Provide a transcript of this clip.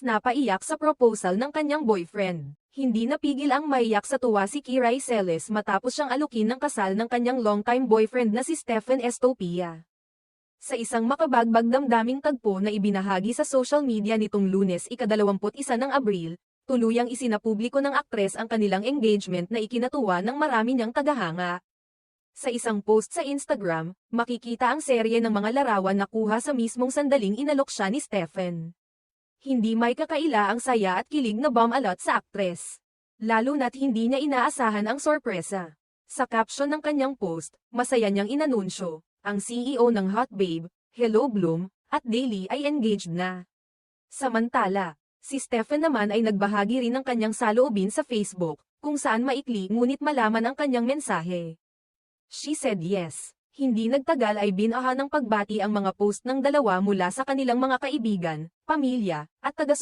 mas napaiyak sa proposal ng kanyang boyfriend. Hindi napigil ang maiyak sa tuwa si Kiray Celes matapos siyang alukin ng kasal ng kanyang longtime boyfriend na si Stephen Estopia. Sa isang makabagbag damdaming tagpo na ibinahagi sa social media nitong Lunes ika-21 ng Abril, tuluyang isinapubliko ng aktres ang kanilang engagement na ikinatuwa ng marami niyang tagahanga. Sa isang post sa Instagram, makikita ang serye ng mga larawan na kuha sa mismong sandaling inalok siya ni Stephen. Hindi may kakaila ang saya at kilig na bumalot sa aktres. Lalo na't hindi niya inaasahan ang sorpresa. Sa caption ng kanyang post, masaya niyang inanunsyo, ang CEO ng Hot Babe, Hello Bloom, at Daily ay engaged na. Samantala, si Stephen naman ay nagbahagi rin ng kanyang saloobin sa Facebook, kung saan maikli ngunit malaman ang kanyang mensahe. She said yes. Hindi nagtagal ay binaha ng pagbati ang mga post ng dalawa mula sa kanilang mga kaibigan, pamilya, at taga-suporta.